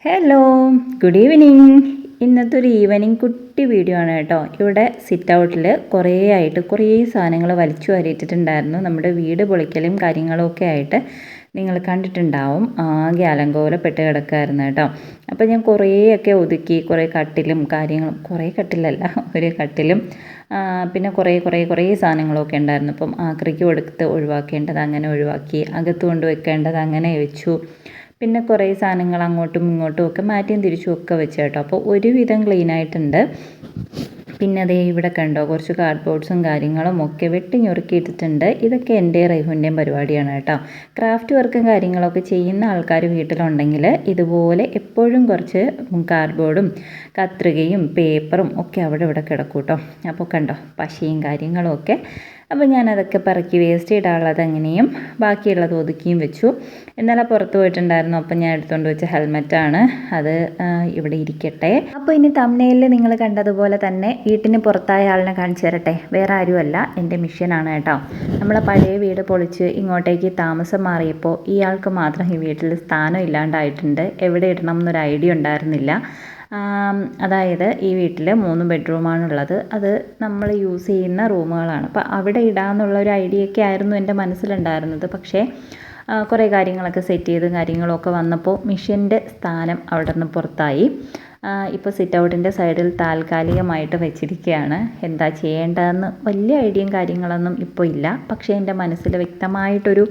Hello, good evening. ഇന്നത്തെ ഒരു evening കുട്ടി വീഡിയോ ആണ് കേട്ടോ. ഇവിടെ സിറ്റ് ഔട്ടിൽ കുറേ സാധനങ്ങൾ വലിച്ചു വാരിയിട്ടിട്ടുണ്ടായിരുന്നു. നമ്മുടെ വീട് പൊളിക്കലും കാര്യങ്ങളൊക്കെ ആയിട്ട് നിങ്ങൾ കണ്ടിട്ടുണ്ടാവും. ആകെ അലങ്കോലപ്പെട്ട് കിടക്കായിരുന്നു കേട്ടോ. അപ്പോൾ ഞാൻ കുറേയൊക്കെ ഒതുക്കി, കുറേ കട്ടിലും കാര്യങ്ങളും, കുറേ കട്ടിലല്ല ഒരു കട്ടിലും പിന്നെ കുറേ സാധനങ്ങളൊക്കെ ഉണ്ടായിരുന്നു. അപ്പം ആക്രിക്ക് കൊടുത്ത് ഒഴിവാക്കേണ്ടത് അങ്ങനെ ഒഴിവാക്കി, അകത്ത് കൊണ്ട് വെക്കേണ്ടത് അങ്ങനെ വെച്ചു. പിന്നെ കുറേ സാധനങ്ങൾ അങ്ങോട്ടും ഇങ്ങോട്ടും ഒക്കെ മാറ്റിയും തിരിച്ചും ഒക്കെ വെച്ച് കേട്ടോ. അപ്പോൾ ഒരുവിധം ക്ലീൻ ആയിട്ടുണ്ട്. പിന്നെ അതേ ഇവിടെ കണ്ടോ, കുറച്ച് കാർഡ്ബോർഡ്സും കാര്യങ്ങളും ഒക്കെ വെട്ടി ഞുറുക്കിയിട്ടിട്ടുണ്ട്. ഇതൊക്കെ എൻ്റെ റൈഹുൻ്റെയും പരിപാടിയാണ് കേട്ടോ. ക്രാഫ്റ്റ് വർക്കും കാര്യങ്ങളൊക്കെ ചെയ്യുന്ന ആൾക്കാർ വീട്ടിലുണ്ടെങ്കിൽ ഇതുപോലെ എപ്പോഴും കുറച്ച് കാർഡ്ബോർഡും കത്രികയും പേപ്പറും ഒക്കെ അവിടെ ഇവിടെ കിടക്കും കേട്ടോ. അപ്പോൾ കണ്ടോ പശയും കാര്യങ്ങളും ഒക്കെ. അപ്പോൾ ഞാനതൊക്കെ പറക്കി വേസ്റ്റ് ഇടാനുള്ളത് എങ്ങനെയും ബാക്കിയുള്ളത് ഒതുക്കിയും വെച്ചു. ഇന്നലെ പുറത്ത് പോയിട്ടുണ്ടായിരുന്നു. അപ്പം ഞാൻ എടുത്തുകൊണ്ട് വെച്ച ഹെൽമെറ്റാണ്, അത് ഇവിടെ ഇരിക്കട്ടെ. അപ്പോൾ ഇനി തംബ്നെയിലിൽ നിങ്ങൾ കണ്ടതുപോലെ തന്നെ വീട്ടിന് പുറത്തായ ആളിനെ കാണിച്ചു തരട്ടെ. വേറെ ആരുമല്ല, എൻ്റെ മിഷ്യനാണ് കേട്ടോ. നമ്മളെ പഴയ വീട് പൊളിച്ച് ഇങ്ങോട്ടേക്ക് താമസം മാറിയപ്പോൾ ഇയാൾക്ക് മാത്രം ഈ വീട്ടിൽ സ്ഥാനം ഇല്ലാണ്ടായിട്ടുണ്ട്. എവിടെ ഇടണം എന്നൊരു ഐഡിയ ഉണ്ടായിരുന്നില്ല. അതായത് ഈ വീട്ടിൽ 3 ബെഡ്റൂമാണുള്ളത്. അത് നമ്മൾ യൂസ് ചെയ്യുന്ന റൂമുകളാണ്. അപ്പോൾ അവിടെ ഇടാമെന്നുള്ളൊരു ഐഡിയ ഒക്കെ ആയിരുന്നു എൻ്റെ മനസ്സിലുണ്ടായിരുന്നത്. പക്ഷേ കുറേ കാര്യങ്ങളൊക്കെ സെറ്റ് ചെയ്ത് കാര്യങ്ങളൊക്കെ വന്നപ്പോൾ മിഷ്യൻ്റെ സ്ഥാനം അവിടെ നിന്ന് പുറത്തായി. ഇപ്പോൾ സിറ്റ് ഔട്ടിൻ്റെ സൈഡിൽ താൽക്കാലികമായിട്ട് വെച്ചിരിക്കുകയാണ്. എന്താ ചെയ്യേണ്ടതെന്ന് വലിയ ഐഡിയയും കാര്യങ്ങളൊന്നും ഇപ്പോൾ ഇല്ല. പക്ഷേ എൻ്റെ മനസ്സിൽ വ്യക്തമായിട്ടൊരു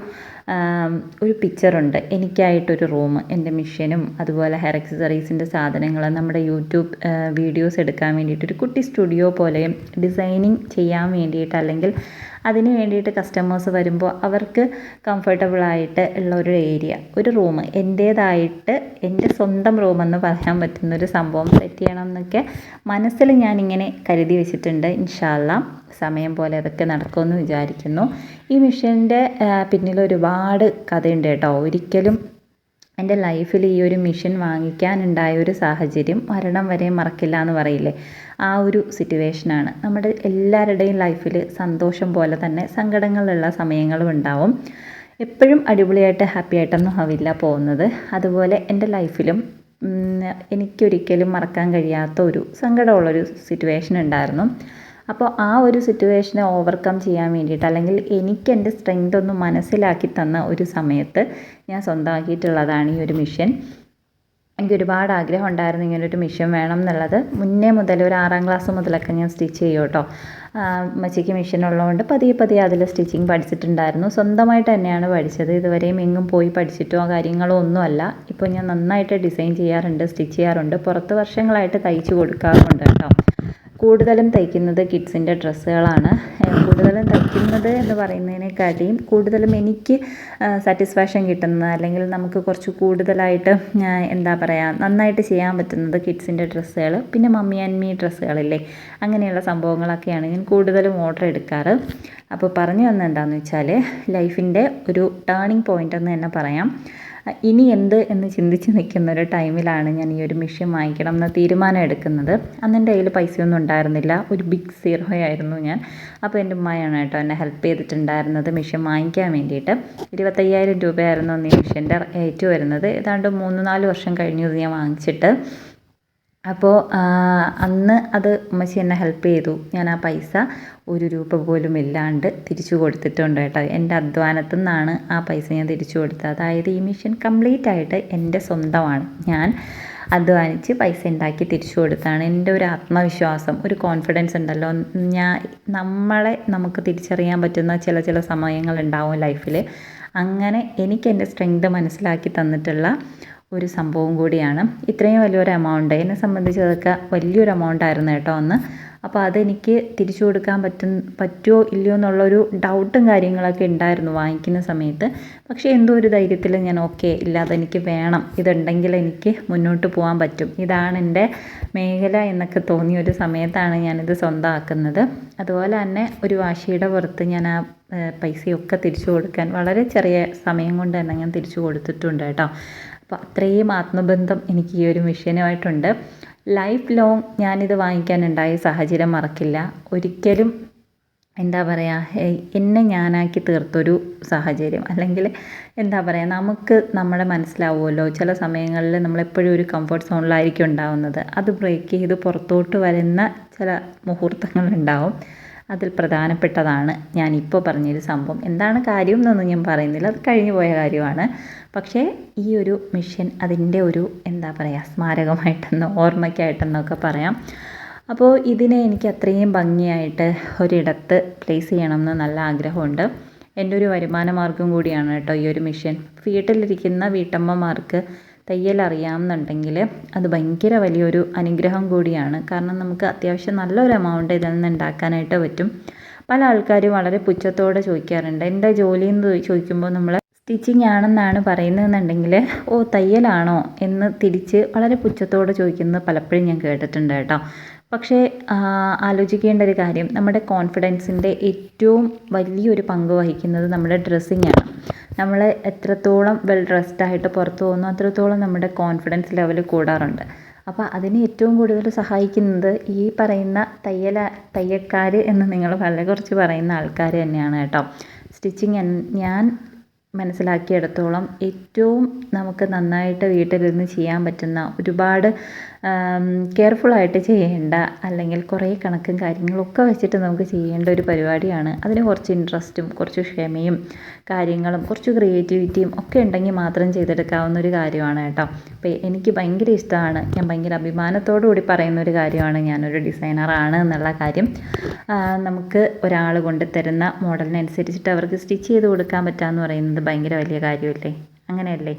പിക്ചറുണ്ട്. എനിക്കായിട്ടൊരു റൂം, എൻ്റെ മിഷ്യനും അതുപോലെ ഹെയർ അക്സസറീസിൻ്റെ സാധനങ്ങൾ, നമ്മുടെ യൂട്യൂബ് വീഡിയോസ് എടുക്കാൻ വേണ്ടിയിട്ടൊരു കുട്ടി സ്റ്റുഡിയോ പോലെയും ഡിസൈനിങ് ചെയ്യാൻ വേണ്ടിയിട്ട്, അല്ലെങ്കിൽ അതിന് വേണ്ടിയിട്ട് കസ്റ്റമേഴ്സ് വരുമ്പോൾ അവർക്ക് കംഫർട്ടബിളായിട്ട് ഉള്ള ഒരു ഏരിയ, ഒരു റൂം, എൻ്റേതായിട്ട് എൻ്റെ സ്വന്തം റൂമെന്ന് പറയാൻ പറ്റുന്നൊരു സംഭവം സെറ്റ് ചെയ്യണം എന്നൊക്കെ മനസ്സിൽ ഞാനിങ്ങനെ കരുതി വെച്ചിട്ടുണ്ട്. ഇൻഷാ അല്ലാഹ് സമയം പോലെ അതൊക്കെ നടക്കുമെന്ന് വിചാരിക്കുന്നു. ഈ മിഷ്യൻ്റെ പിന്നിൽ ഒരുപാട് കഥയുണ്ട് കേട്ടോ. ഒരിക്കലും എൻ്റെ ലൈഫിൽ ഈ ഒരു മിഷ്യൻ വാങ്ങിക്കാനുണ്ടായ ഒരു സാഹചര്യം മരണം വരെ മറക്കില്ല എന്ന് പറയില്ലേ, ആ ഒരു സിറ്റുവേഷനാണ്. നമ്മുടെ എല്ലാവരുടെയും ലൈഫിൽ സന്തോഷം പോലെ തന്നെ സങ്കടങ്ങളുള്ള സമയങ്ങളും ഉണ്ടാവും. എപ്പോഴും അടിപൊളിയായിട്ട് ഹാപ്പി ആയിട്ടൊന്നും ആവില്ല പോകുന്നത്. അതുപോലെ എൻ്റെ ലൈഫിലും എനിക്കൊരിക്കലും മറക്കാൻ കഴിയാത്ത ഒരു സങ്കടമുള്ളൊരു സിറ്റുവേഷൻ ഉണ്ടായിരുന്നു. അപ്പോൾ ആ ഒരു സിറ്റുവേഷനെ ഓവർകം ചെയ്യാൻ വേണ്ടിയിട്ട്, അല്ലെങ്കിൽ എനിക്ക് എൻ്റെ സ്ട്രെങ്ത് ഒന്ന് മനസ്സിലാക്കി തന്ന ഒരു സമയത്ത് ഞാൻ സ്വന്തമാക്കിയിട്ടുള്ളതാണ് ഈ ഒരു മിഷ്യൻ. എനിക്ക് ഒരുപാട് ആഗ്രഹം ഉണ്ടായിരുന്നു ഇങ്ങനൊരു മിഷ്യൻ വേണം എന്നുള്ളത്. മുന്നേ മുതൽ ഒരു 6ാം ക്ലാസ് മുതലൊക്കെ ഞാൻ സ്റ്റിച്ച് ചെയ്യും കേട്ടോ. അമ്മച്ചിക്ക് മിഷ്യൻ ഉള്ളതുകൊണ്ട് പതിയെ അതിൽ സ്റ്റിച്ചിങ് പഠിച്ചിട്ടുണ്ടായിരുന്നു. സ്വന്തമായിട്ട് തന്നെയാണ് പഠിച്ചത്. ഇതുവരെയും എങ്ങും പോയി പഠിച്ചിട്ടോ കാര്യങ്ങളോ ഒന്നുമല്ല. ഇപ്പോൾ ഞാൻ നന്നായിട്ട് ഡിസൈൻ ചെയ്യാറുണ്ട്, സ്റ്റിച്ച് ചെയ്യാറുണ്ട്, പുറത്ത് വർഷങ്ങളായിട്ട് തയ്ച്ച് കൊടുക്കാറുണ്ട് കേട്ടോ. കൂടുതലും തയ്ക്കുന്നത് കിഡ്സിൻ്റെ ഡ്രസ്സുകളാണ്. കൂടുതലും തയ്ക്കുന്നത് എന്ന് പറയുന്നതിനെക്കാട്ടിയും കൂടുതലും എനിക്ക് സാറ്റിസ്ഫാക്ഷൻ കിട്ടുന്നത്, അല്ലെങ്കിൽ നമുക്ക് കുറച്ച് കൂടുതലായിട്ട് എന്താ പറയുക, നന്നായിട്ട് ചെയ്യാൻ പറ്റുന്നത് കിഡ്സിൻ്റെ ഡ്രസ്സുകൾ, പിന്നെ മമ്മി ആൻഡ് മീ ഡ്രസ്സുകളില്ലേ, അങ്ങനെയുള്ള സംഭവങ്ങളൊക്കെയാണ് ഞാൻ കൂടുതലും ഓർഡർ എടുക്കാറ്. അപ്പോൾ പറഞ്ഞു വന്നത് എന്താണെന്ന് വെച്ചാൽ, ലൈഫിൻ്റെ ഒരു ടേണിംഗ് പോയിൻ്റ് എന്ന് തന്നെ പറയാം. ഇനി എന്ത് എന്ന് ചിന്തിച്ച് നിൽക്കുന്ന ഒരു ടൈമിലാണ് ഞാൻ ഈ ഒരു മിഷ്യൻ വാങ്ങിക്കണം എന്ന തീരുമാനം എടുക്കുന്നത്. അന്ന് എൻ്റെ കയ്യിൽ പൈസയൊന്നും ഉണ്ടായിരുന്നില്ല, ഒരു ബിഗ് സീറോ ആയിരുന്നു ഞാൻ. അപ്പോൾ എൻ്റെ ഉമ്മയാണ് കേട്ടോ എന്നെ ഹെൽപ്പ് ചെയ്തിട്ടുണ്ടായിരുന്നത് മിഷ്യൻ വാങ്ങിക്കാൻ വേണ്ടിയിട്ട്. 25,000 രൂപയായിരുന്നു അന്ന് ഈ മിഷ്യൻ്റെ റേറ്റ് വരുന്നത്. ഏതാണ്ട് 3-4 വർഷം കഴിഞ്ഞു ഇത് ഞാൻ വാങ്ങിച്ചിട്ട്. അപ്പോൾ അന്ന് അത് ഉമ്മച്ചി എന്നെ ഹെൽപ്പ് ചെയ്തു. ഞാൻ ആ പൈസ 1 രൂപ പോലും ഇല്ലാണ്ട് തിരിച്ചു കൊടുത്തിട്ടുണ്ട് കേട്ടോ. എൻ്റെ അധ്വാനത്തിൽ നിന്നാണ് ആ പൈസ ഞാൻ തിരിച്ചു കൊടുത്തത്. അതായത് ഈ മിഷ്യൻ കംപ്ലീറ്റ് ആയിട്ട് എൻ്റെ സ്വന്തമാണ്. ഞാൻ അധ്വാനിച്ച് പൈസ ഉണ്ടാക്കി തിരിച്ചു കൊടുത്താണ്. എൻ്റെ ഒരു ആത്മവിശ്വാസം, ഒരു കോൺഫിഡൻസ് ഉണ്ടല്ലോ, നമുക്ക് തിരിച്ചറിയാൻ പറ്റുന്ന ചില സമയങ്ങളുണ്ടാവും ലൈഫിൽ. അങ്ങനെ എനിക്ക് എൻ്റെ സ്ട്രെങ്ത് മനസ്സിലാക്കി തന്നിട്ടുള്ള ഒരു സംഭവം കൂടിയാണ്. ഇത്രയും വലിയൊരു എമൗണ്ട് എന്നെ സംബന്ധിച്ച് അതൊക്കെ വലിയൊരു എമൗണ്ട് ആയിരുന്നു കേട്ടോ അന്ന്. അപ്പോൾ അതെനിക്ക് തിരിച്ചു കൊടുക്കാൻ പറ്റുമോ ഇല്ലയോ എന്നുള്ളൊരു ഡൗട്ടും കാര്യങ്ങളൊക്കെ ഉണ്ടായിരുന്നു വാങ്ങിക്കുന്ന സമയത്ത്. പക്ഷേ എന്തോ ഒരു ധൈര്യത്തിൽ ഞാൻ ഓക്കെ ഇല്ല, അതെനിക്ക് വേണം, ഇതുണ്ടെങ്കിൽ എനിക്ക് മുന്നോട്ട് പോകാൻ പറ്റും, ഇതാണ് എൻ്റെ മേഖല എന്നൊക്കെ തോന്നിയ ഒരു സമയത്താണ് ഞാനിത് സ്വന്തമാക്കുന്നത്. അതുപോലെ തന്നെ ഒരു വാശിയുടെ പുറത്ത് ഞാൻ ആ പൈസയൊക്കെ തിരിച്ചു കൊടുക്കാൻ വളരെ ചെറിയ സമയം കൊണ്ട് തന്നെ ഞാൻ തിരിച്ചു കൊടുത്തിട്ടുണ്ട് കേട്ടോ. അപ്പോൾ അത്രയും ആത്മബന്ധം എനിക്ക് ഈ ഒരു മിഷ്യനുമായിട്ടുണ്ട്. ലൈഫ് ലോങ് ഞാനിത് വാങ്ങിക്കാനുണ്ടായ സാഹചര്യം മറക്കില്ല. ഒരിക്കലും എന്താ പറയുക, എന്നെ ഞാനാക്കി തീർത്തൊരു സാഹചര്യം. അല്ലെങ്കിൽ എന്താ പറയുക, നമുക്ക് നമ്മളെ മനസ്സിലാവുമല്ലോ, ചില സമയങ്ങളിൽ നമ്മളെപ്പോഴും ഒരു കംഫർട്ട് സോണിലായിരിക്കും ഉണ്ടാവുന്നത്. അത് ബ്രേക്ക് ചെയ്ത് പുറത്തോട്ട് വരുന്ന ചില മുഹൂർത്തങ്ങളുണ്ടാവും. അതിൽ പ്രധാനപ്പെട്ടതാണ് ഞാനിപ്പോൾ പറഞ്ഞൊരു സംഭവം. എന്താണ് കാര്യം എന്നൊന്നും ഞാൻ പറയുന്നില്ല, അത് കഴിഞ്ഞു പോയ കാര്യമാണ്. പക്ഷേ ഈ ഒരു മിഷൻ അതിൻ്റെ ഒരു എന്താ പറയുക, സ്മാരകമായിട്ടെന്നോ ഓർമ്മയ്ക്കായിട്ടെന്നൊക്കെ പറയാം. അപ്പോൾ ഇതിനെ എനിക്ക് അത്രയും ഭംഗിയായിട്ട് ഒരിടത്ത് പ്ലേസ് ചെയ്യണമെന്ന് നല്ല ആഗ്രഹമുണ്ട്. എൻ്റെ ഒരു വരുമാന മാർഗ്ഗം കൂടിയാണ് കേട്ടോ ഈ ഒരു മിഷൻ. വീട്ടിലിരിക്കുന്ന വീട്ടമ്മമാർക്ക് തയ്യൽ അറിയാമെന്നുണ്ടെങ്കിൽ അത് ഭയങ്കര വലിയൊരു അനുഗ്രഹം കൂടിയാണ്. കാരണം നമുക്ക് അത്യാവശ്യം നല്ലൊരു എമൗണ്ട് ഇതിൽ നിന്ന് ഉണ്ടാക്കാനായിട്ട് പറ്റും. പല ആൾക്കാരും വളരെ പുച്ഛത്തോടെ ചോദിക്കാറുണ്ട്. എൻ്റെ ജോലി എന്ന് ചോദിക്കുമ്പോൾ നമ്മൾ സ്റ്റിച്ചിങ് ആണെന്നാണ് പറയുന്നതെന്നുണ്ടെങ്കിൽ ഓ തയ്യലാണോ എന്ന് തിരിച്ച് വളരെ പുച്ഛത്തോടെ ചോദിക്കുന്നത് പലപ്പോഴും ഞാൻ കേട്ടിട്ടുണ്ട് കേട്ടോ. പക്ഷേ ആലോചിക്കേണ്ട ഒരു കാര്യം, നമ്മുടെ കോൺഫിഡൻസിൻ്റെ ഏറ്റവും വലിയൊരു പങ്ക് വഹിക്കുന്നത് നമ്മുടെ ഡ്രസ്സിങ്ങാണ്. നമ്മൾ എത്രത്തോളം വെൽ ഡ്രസ്ഡായിട്ട് പുറത്ത് പോകുന്നു അത്രത്തോളം നമ്മുടെ കോൺഫിഡൻസ് ലെവൽ കൂടാറുണ്ട്. അപ്പോൾ അതിന് ഏറ്റവും കൂടുതൽ സഹായിക്കുന്നത് ഈ പറയുന്ന തയ്യൽക്കാർ എന്ന് നിങ്ങൾ വളരെ കുറച്ച് പറയുന്ന ആൾക്കാർ തന്നെയാണ് കേട്ടോ. സ്റ്റിച്ചിങ് ഞാൻ മനസ്സിലാക്കിയിടത്തോളം ഏറ്റവും നമുക്ക് നന്നായിട്ട് വീട്ടിലിരുന്ന് ചെയ്യാൻ പറ്റുന്ന, ഒരുപാട് കെയർഫുള്ളായിട്ട് ചെയ്യേണ്ട, അല്ലെങ്കിൽ കുറേ കണക്കും കാര്യങ്ങളൊക്കെ വെച്ചിട്ട് നമുക്ക് ചെയ്യേണ്ട ഒരു പരിപാടിയാണ്. അതിന് കുറച്ച് ഇൻട്രസ്റ്റും കുറച്ച് ക്ഷമയും കാര്യങ്ങളും കുറച്ച് ക്രിയേറ്റിവിറ്റിയും ഒക്കെ ഉണ്ടെങ്കിൽ മാത്രം ചെയ്തെടുക്കാവുന്ന ഒരു കാര്യമാണ് കേട്ടോ. അപ്പോൾ എനിക്ക് ഭയങ്കര ഇഷ്ടമാണ്, ഞാൻ ഭയങ്കര അഭിമാനത്തോടു കൂടി പറയുന്ന ഒരു കാര്യമാണ് ഞാനൊരു ഡിസൈനറാണ് എന്നുള്ള കാര്യം. നമുക്ക് ഒരാൾ കൊണ്ട് തരുന്ന മോഡലിനനുസരിച്ചിട്ട് അവർക്ക് സ്റ്റിച്ച് ചെയ്ത് കൊടുക്കാൻ പറ്റുക എന്ന് പറയുന്നത് ഭയങ്കര വലിയ കാര്യമല്ലേ, അങ്ങനെയല്ലേ?